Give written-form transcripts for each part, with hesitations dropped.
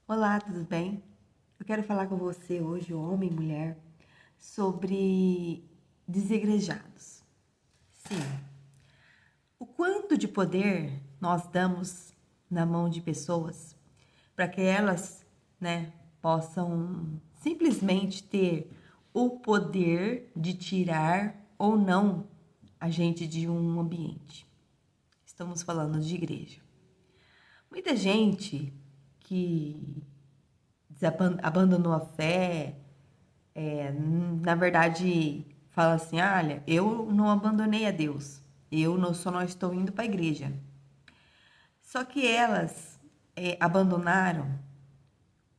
Olá, tudo bem? Eu quero falar com você hoje, homem e mulher, sobre desigrejados. Sim, o quanto de poder nós damos na mão de pessoas para que elas, possam simplesmente ter o poder de tirar ou não a gente de um ambiente. Estamos falando de igreja. Muita gente que abandonou a fé, na verdade, fala assim: olha, eu não abandonei a Deus, só não estou indo para a igreja. Só que elas abandonaram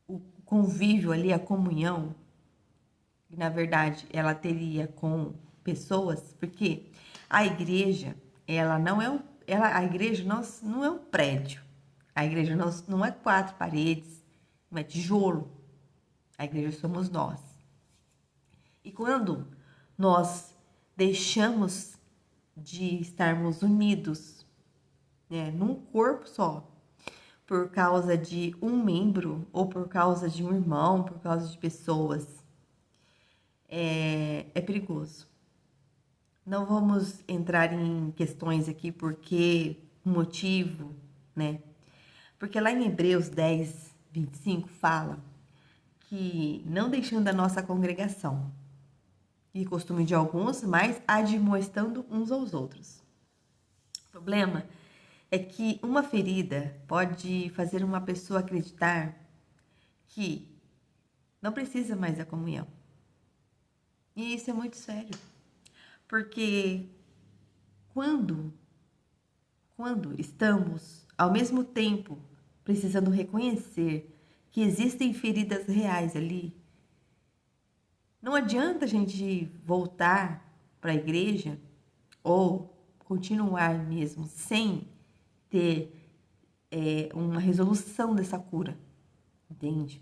o convívio ali, a comunhão, que na verdade ela teria com pessoas, porque a igreja, ela não é a igreja não é um prédio, a igreja não é quatro paredes, não é tijolo, a igreja somos nós. E quando nós deixamos de estarmos unidos, num corpo só, por causa de um membro, ou por causa de um irmão, por causa de pessoas, é perigoso. Não vamos entrar em questões aqui porque motivo, né? Porque lá em Hebreus 10, 25 fala que não deixando a nossa congregação, e costume de alguns, mas admoestando uns aos outros. O problema é que uma ferida pode fazer uma pessoa acreditar que não precisa mais da comunhão. E isso é muito sério, porque quando, quando estamos ao mesmo tempo precisando reconhecer que existem feridas reais ali, não adianta a gente voltar para a igreja ou continuar mesmo sem ter uma resolução dessa cura, entende?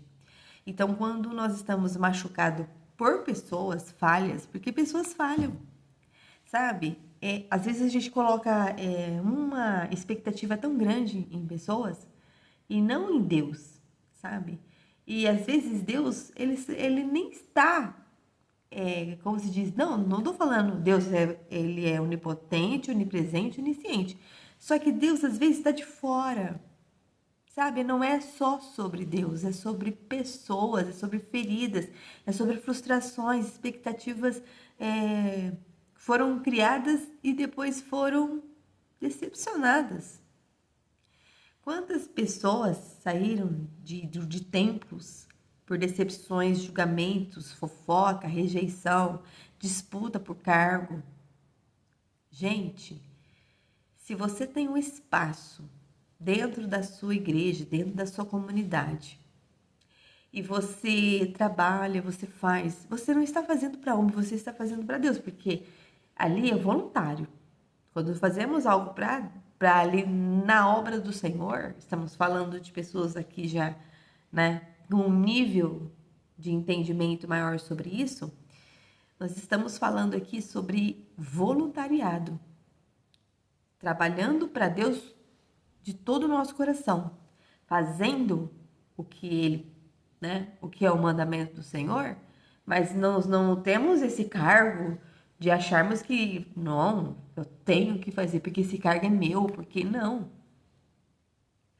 Então, quando nós estamos machucados por pessoas falhas, porque pessoas falham, sabe? Às vezes a gente coloca uma expectativa tão grande em pessoas e não em Deus, sabe? E às vezes Deus, ele nem está, como se diz, não estou falando Deus, ele é onipotente, onipresente, onisciente. Só que Deus às vezes está de fora, sabe? Não é só sobre Deus, é sobre pessoas, é sobre feridas, é sobre frustrações, expectativas foram criadas e depois foram decepcionadas. Quantas pessoas saíram de templos por decepções, julgamentos, fofoca, rejeição, disputa por cargo? Gente, se você tem um espaço dentro da sua igreja, dentro da sua comunidade, e você trabalha, você faz, você não está fazendo para homem, você está fazendo para Deus, porque ali é voluntário. Quando fazemos algo para ali na obra do Senhor, estamos falando de pessoas aqui já, com um nível de entendimento maior sobre isso, nós estamos falando aqui sobre voluntariado, trabalhando para Deus de todo o nosso coração, fazendo o que ele, o que é o mandamento do Senhor, mas nós não temos esse cargo de acharmos que não, eu tenho que fazer porque esse cargo é meu, porque não.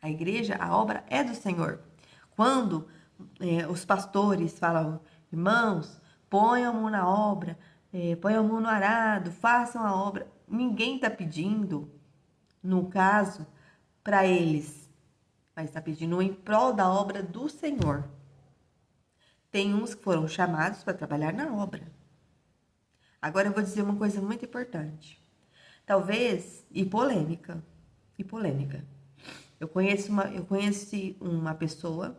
A igreja, a obra é do Senhor. Quando os pastores falam, irmãos, ponham a mão na obra, ponham a mão no arado, façam a obra, ninguém está pedindo, no caso, para eles, mas está pedindo em prol da obra do Senhor. Tem uns que foram chamados para trabalhar na obra. Agora eu vou dizer uma coisa muito importante. Talvez, e polêmica. Eu conheci uma pessoa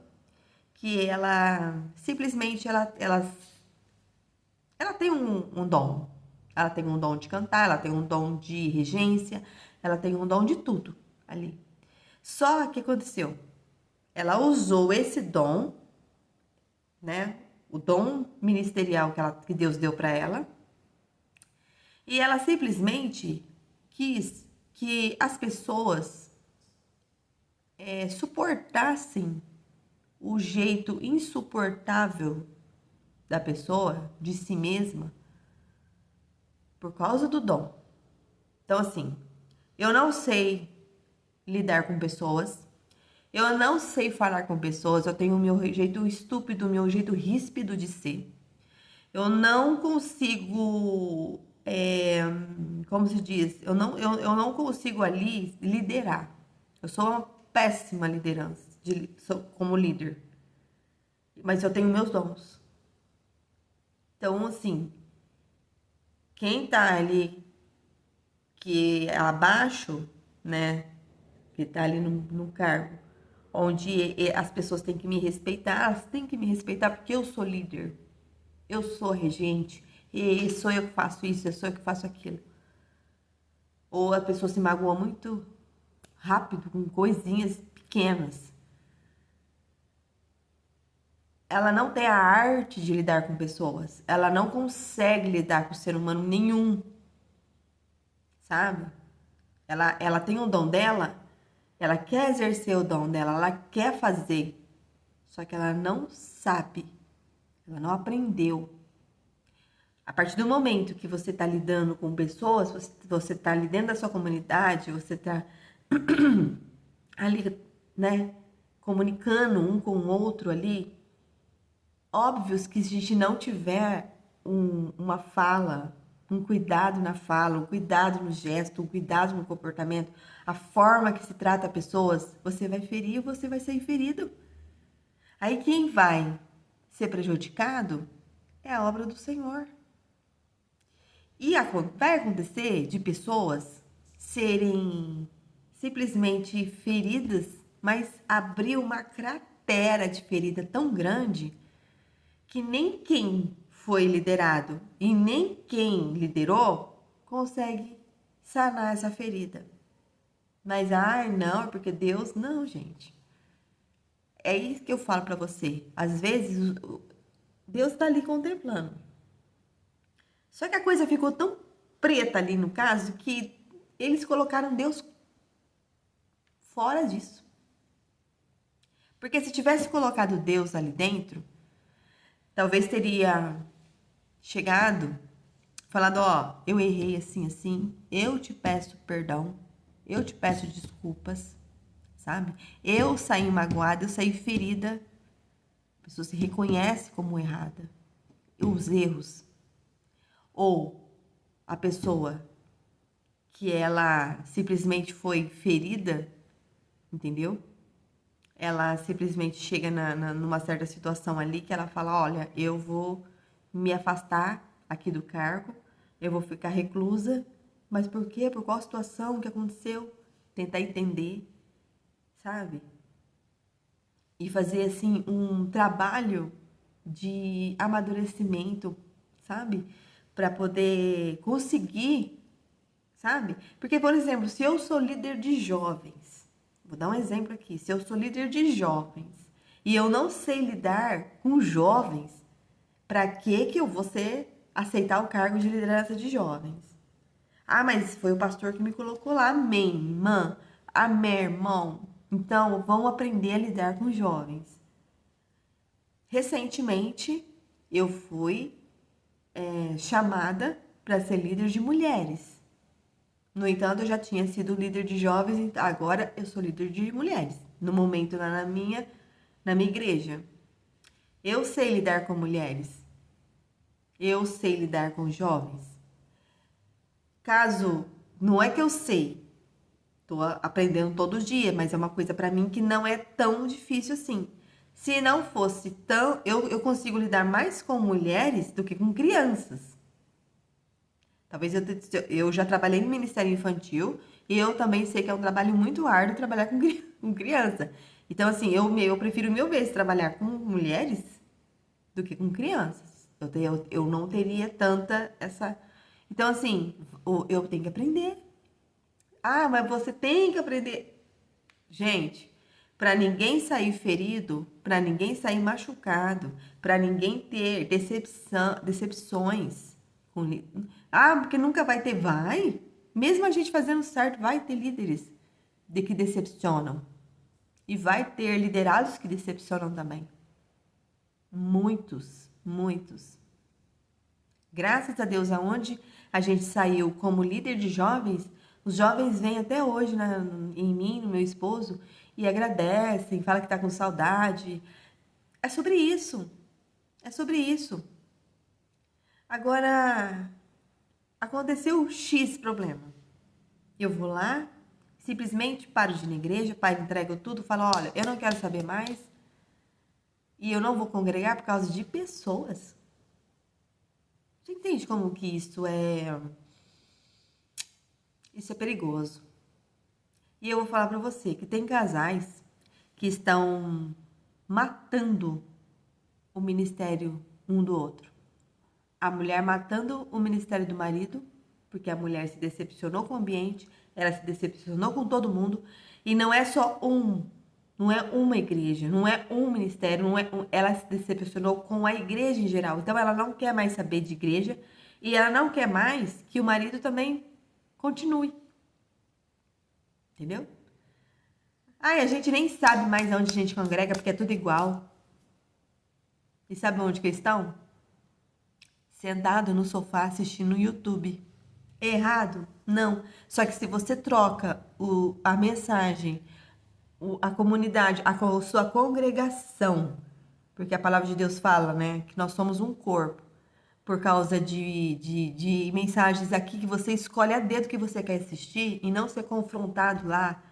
que ela simplesmente ela tem um dom. Ela tem um dom de cantar, ela tem um dom de regência, ela tem um dom de tudo ali. Só que aconteceu, ela usou esse dom, o dom ministerial que Deus deu para ela, e ela simplesmente quis que as pessoas suportassem o jeito insuportável da pessoa, de si mesma, por causa do dom. Então, assim, eu não sei lidar com pessoas, eu não sei falar com pessoas, eu tenho o meu jeito estúpido, o meu jeito ríspido de ser. Eu não consigo, como se diz, eu não consigo ali liderar. Eu sou uma péssima liderança, como líder, mas eu tenho meus dons. Então, assim, quem tá ali que é abaixo, né, que tá ali num cargo, onde as pessoas têm que me respeitar, elas têm que me respeitar porque eu sou líder, eu sou regente, e sou eu que faço isso, eu sou eu que faço aquilo. Ou a pessoa se magoa muito rápido com coisinhas pequenas. Ela não tem a arte de lidar com pessoas, ela não consegue lidar com ser humano nenhum, sabe? Ela tem o dom dela, ela quer exercer o dom dela, ela quer fazer, só que ela não sabe, ela não aprendeu. A partir do momento que você está lidando com pessoas, você está ali dentro da sua comunidade, você está ali, né, comunicando um com o outro ali, óbvio que se a gente não tiver uma fala, um cuidado na fala, um cuidado no gesto, um cuidado no comportamento, a forma que se trata pessoas, você vai ferir, você vai ser ferido. Aí quem vai ser prejudicado é a obra do Senhor. E vai acontecer de pessoas serem simplesmente feridas, mas abrir uma cratera de ferida tão grande que nem quem foi liderado e nem quem liderou consegue sanar essa ferida. Mas, ai, não, é porque Deus... Não, gente. É isso que eu falo para você. Às vezes, Deus está ali contemplando. Só que a coisa ficou tão preta ali no caso que eles colocaram Deus fora disso. Porque se tivesse colocado Deus ali dentro, talvez teria chegado, falado, ó, eu errei assim, assim, eu te peço perdão, eu te peço desculpas, sabe? Eu saí magoada, eu saí ferida, a pessoa se reconhece como errada, os erros. Ou a pessoa que ela simplesmente foi ferida, entendeu? Ela simplesmente chega numa certa situação ali que ela fala, olha, eu vou me afastar aqui do cargo, eu vou ficar reclusa, mas por quê? Por qual situação? O que aconteceu? Tentar entender, sabe? E fazer, assim, um trabalho de amadurecimento, sabe? Para poder conseguir, sabe? Porque, por exemplo, se eu sou líder de jovens, vou dar um exemplo aqui, se eu sou líder de jovens e eu não sei lidar com jovens, para que eu vou aceitar o cargo de liderança de jovens? Ah, mas foi o pastor que me colocou lá. Amém, irmã. Amém, irmão. Então, vamos aprender a lidar com jovens. Recentemente, eu fui chamada para ser líder de mulheres. No entanto, eu já tinha sido líder de jovens, então agora eu sou líder de mulheres. No momento, lá na minha igreja. Eu sei lidar com mulheres. Eu sei lidar com jovens. Caso, não é que eu sei, tô aprendendo todo dia, mas é uma coisa para mim que não é tão difícil assim. Se não fosse tão, eu consigo lidar mais com mulheres do que com crianças. Talvez eu já trabalhei no Ministério Infantil e eu também sei que é um trabalho muito árduo trabalhar com criança. Então, assim, eu prefiro mil vezes trabalhar com mulheres do que com crianças. Eu não teria tanta essa. Então, assim, eu tenho que aprender. Ah, mas você tem que aprender. Gente, para ninguém sair ferido, para ninguém sair machucado, para ninguém ter decepções. Ah, porque nunca vai ter. Vai. Mesmo a gente fazendo certo, vai ter líderes de que decepcionam. E vai ter liderados que decepcionam também. Muitos, muitos. Graças a Deus, aonde a gente saiu como líder de jovens, os jovens vêm até hoje, né, em mim, no meu esposo, e agradecem, falam que tá com saudade. É sobre isso. É sobre isso. Agora, aconteceu X problema. Eu vou lá, simplesmente paro de ir na igreja, paro, entrego tudo, falo, olha, eu não quero saber mais e eu não vou congregar por causa de pessoas. Você entende como que isso é perigoso? E eu vou falar pra você que tem casais que estão matando o ministério um do outro. A mulher matando o ministério do marido, porque a mulher se decepcionou com o ambiente, ela se decepcionou com todo mundo, e não é só não é uma igreja, não é um ministério, ela se decepcionou com a igreja em geral. Então ela não quer mais saber de igreja e ela não quer mais que o marido também continue. Entendeu? Ai, a gente nem sabe mais onde a gente congrega porque é tudo igual. E sabe onde que estão? Sentado no sofá assistindo o YouTube. Errado? Não. Só que se você troca a mensagem, a comunidade, a sua congregação, porque a palavra de Deus fala, né, que nós somos um corpo, por causa de mensagens aqui que você escolhe a dedo que você quer assistir e não ser confrontado lá,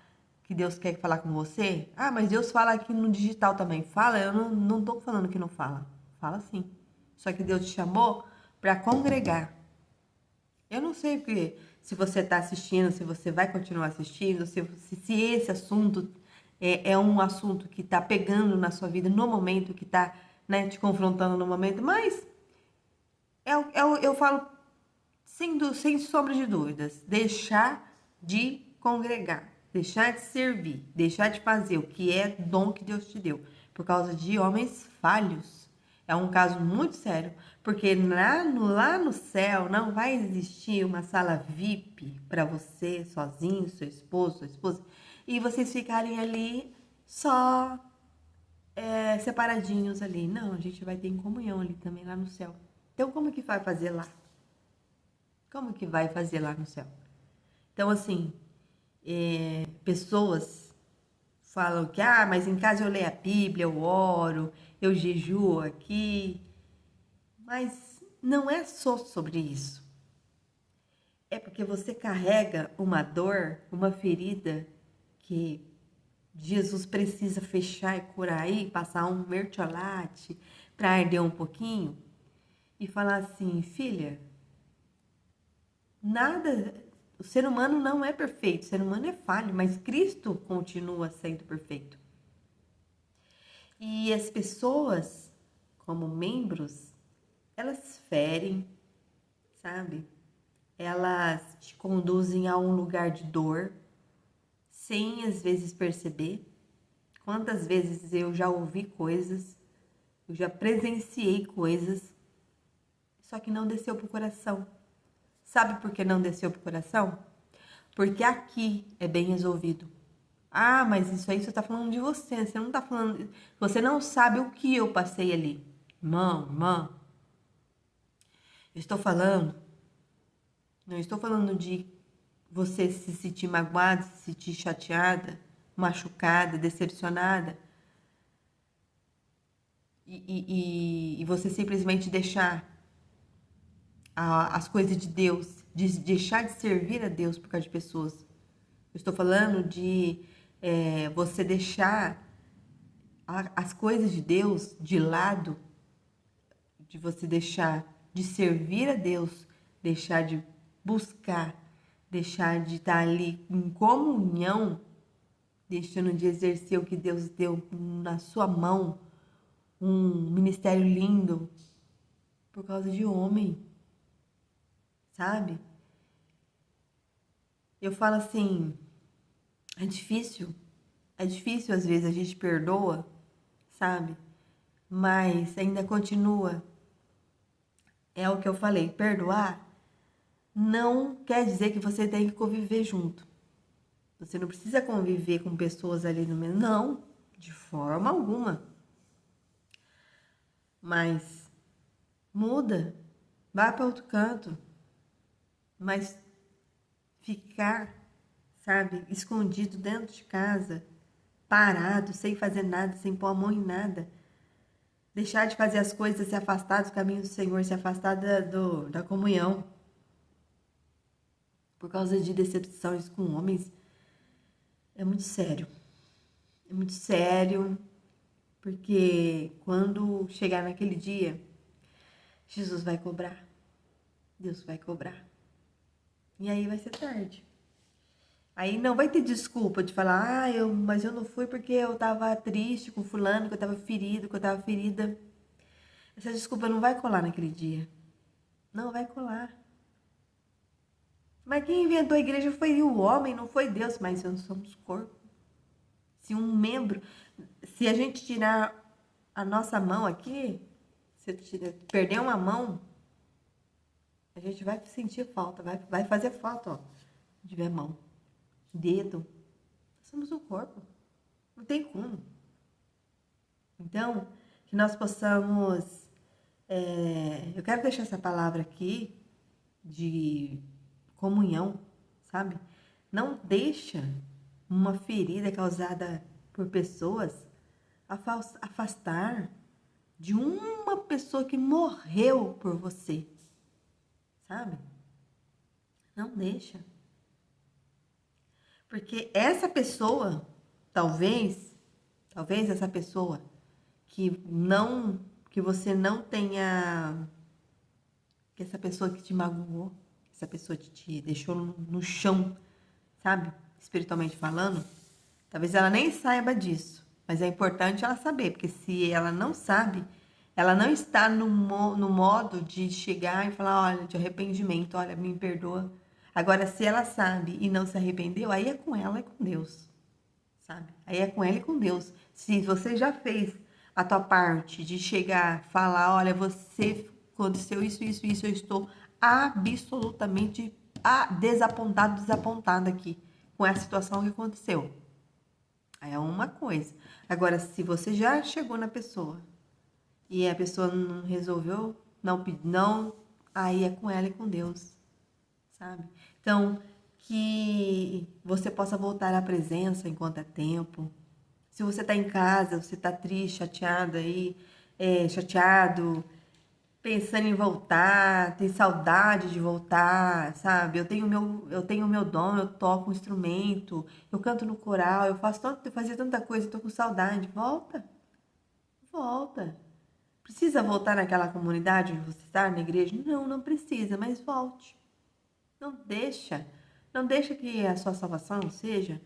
que Deus quer falar com você. Ah, mas Deus fala aqui no digital também. Fala, eu não tô falando que não fala. Fala sim. Só que Deus te chamou para congregar. Eu não sei porque, se você está assistindo, se você vai continuar assistindo, se esse assunto é um assunto que está pegando na sua vida no momento, que está, né, te confrontando no momento, mas eu falo sem sombra de dúvidas, deixar de congregar, deixar de servir, deixar de fazer o que é dom que Deus te deu, por causa de homens falhos. É um caso muito sério, porque lá no céu não vai existir uma sala VIP para você, sozinho, seu esposo, sua esposa, e vocês ficarem ali só separadinhos ali. Não, a gente vai ter em comunhão ali também lá no céu. Então, como que vai fazer lá? Como que vai fazer lá no céu? Então, assim, pessoas falam que, mas em casa eu leio a Bíblia, eu oro, eu jejuo aqui. Mas não é só sobre isso. É porque você carrega uma dor, uma ferida que Jesus precisa fechar e curar aí, passar um mertiolate para arder um pouquinho e falar assim, filha, nada, o ser humano não é perfeito, o ser humano é falho, mas Cristo continua sendo perfeito. E as pessoas, como membros, elas ferem, sabe? Elas te conduzem a um lugar de dor, sem às vezes perceber. Quantas vezes eu já ouvi coisas, eu já presenciei coisas, só que não desceu pro coração. Sabe por que não desceu pro coração? Porque aqui é bem resolvido. Ah, mas isso aí você tá falando de você não tá falando... Você não sabe o que eu passei ali. Irmã, eu estou falando... Não estou falando de você se sentir magoada, se sentir chateada, machucada, decepcionada. E você simplesmente deixar as coisas de Deus, deixar de servir a Deus por causa de pessoas. Eu estou falando de você deixar as coisas de Deus de lado, de você deixar de servir a Deus, deixar de buscar, deixar de estar ali em comunhão, deixando de exercer o que Deus deu na sua mão, um ministério lindo, por causa de homem, sabe? Eu falo assim, é difícil às vezes a gente perdoa, sabe? Mas ainda continua. É o que eu falei, perdoar não quer dizer que você tem que conviver junto. Você não precisa conviver com pessoas ali no meio, não. de forma alguma. Mas muda, vai para outro canto. Mas ficar, sabe, escondido dentro de casa, parado, sem fazer nada, sem pôr a mão em nada, deixar de fazer as coisas, se afastar dos caminhos do Senhor, se afastar da comunhão, por causa de decepções com homens, é muito sério. É muito sério, porque quando chegar naquele dia, Jesus vai cobrar. Deus vai cobrar. E aí vai ser tarde. Aí não vai ter desculpa de falar, mas eu não fui porque eu tava triste com fulano, que eu tava ferido, que eu tava ferida. Essa desculpa não vai colar naquele dia. Não vai colar. Mas quem inventou a igreja foi o homem, não foi Deus. Mas nós somos corpo. Se um membro, se a gente tirar a nossa mão aqui, se perder uma mão, a gente vai sentir falta, vai fazer falta, ó, de ver mão, dedo. Nós somos um corpo. Não tem como. Então, que nós possamos. Eu quero deixar essa palavra aqui de comunhão, sabe? Não deixa uma ferida causada por pessoas afastar de uma pessoa que morreu por você, sabe? Não deixa. Porque essa pessoa, talvez essa pessoa que você não tenha, que essa pessoa que te magoou, essa pessoa que te deixou no chão, sabe? Espiritualmente falando, talvez ela nem saiba disso, mas é importante ela saber, porque se ela não sabe, ela não está no modo de chegar e falar, olha, de arrependimento, olha, me perdoa. Agora, se ela sabe e não se arrependeu, aí é com ela e com Deus, sabe? Aí é com ela e com Deus. Se você já fez a tua parte de chegar, falar, olha, você aconteceu isso, eu estou absolutamente desapontada aqui com essa situação que aconteceu. Aí é uma coisa. Agora, se você já chegou na pessoa e a pessoa não resolveu, não, aí é com ela e com Deus, sabe? Então, que você possa voltar à presença enquanto é tempo. Se você está em casa, você está triste, chateado aí, chateado, pensando em voltar, tem saudade de voltar, sabe? Eu tenho o meu dom, eu toco um instrumento, eu canto no coral, eu fazia tanta coisa, estou com saudade. Volta. Precisa voltar naquela comunidade onde você está, na igreja? Não, não precisa, mas volte. Não deixa que a sua salvação seja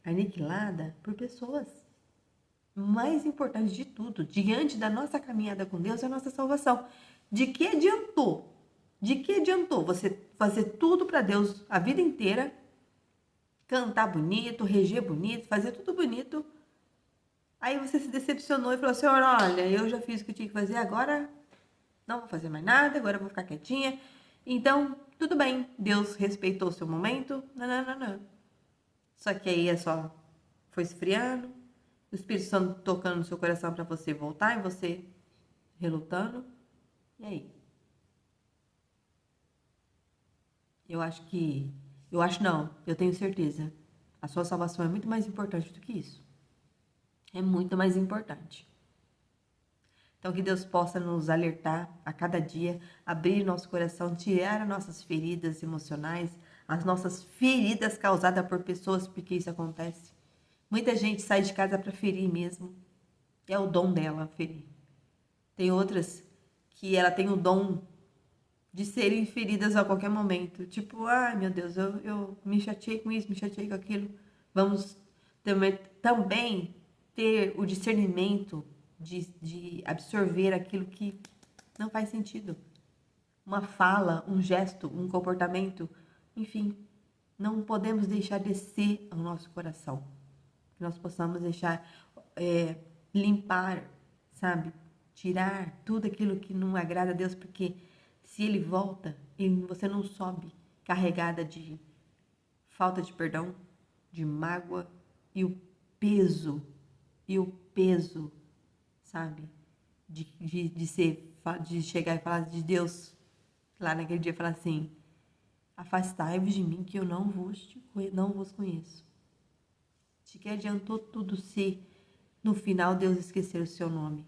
aniquilada por pessoas. O mais importante de tudo, diante da nossa caminhada com Deus, é a nossa salvação. De que adiantou? De que adiantou você fazer tudo para Deus a vida inteira, cantar bonito, reger bonito, fazer tudo bonito? Aí você se decepcionou e falou, Senhor, olha, eu já fiz o que eu tinha que fazer, agora não vou fazer mais nada, agora eu vou ficar quietinha. Então, tudo bem, Deus respeitou o seu momento, não. Só que aí foi esfriando, o Espírito Santo tocando no seu coração para você voltar e você relutando. E aí? Eu tenho certeza. A sua salvação é muito mais importante do que isso. É muito mais importante. Então, que Deus possa nos alertar a cada dia, abrir nosso coração, tirar as nossas feridas emocionais, as nossas feridas causadas por pessoas, porque isso acontece. Muita gente sai de casa para ferir mesmo. É o dom dela, ferir. Tem outras que ela tem o dom de serem feridas a qualquer momento. Tipo, ai meu Deus, eu me chateei com isso, me chateei com aquilo. Vamos também ter o discernimento de absorver aquilo que não faz sentido. Uma fala, um gesto, um comportamento, enfim, não podemos deixar descer ao nosso coração. Que nós possamos deixar limpar, sabe? Tirar tudo aquilo que não agrada a Deus, porque se Ele volta e você não sobe carregada de falta de perdão, de mágoa, e peso, sabe? De chegar e falar de Deus, lá naquele dia, falar assim: afastai-vos de mim, que eu não vos conheço. De que adiantou tudo se no final Deus esquecer o seu nome?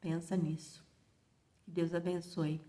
Pensa nisso. Que Deus abençoe.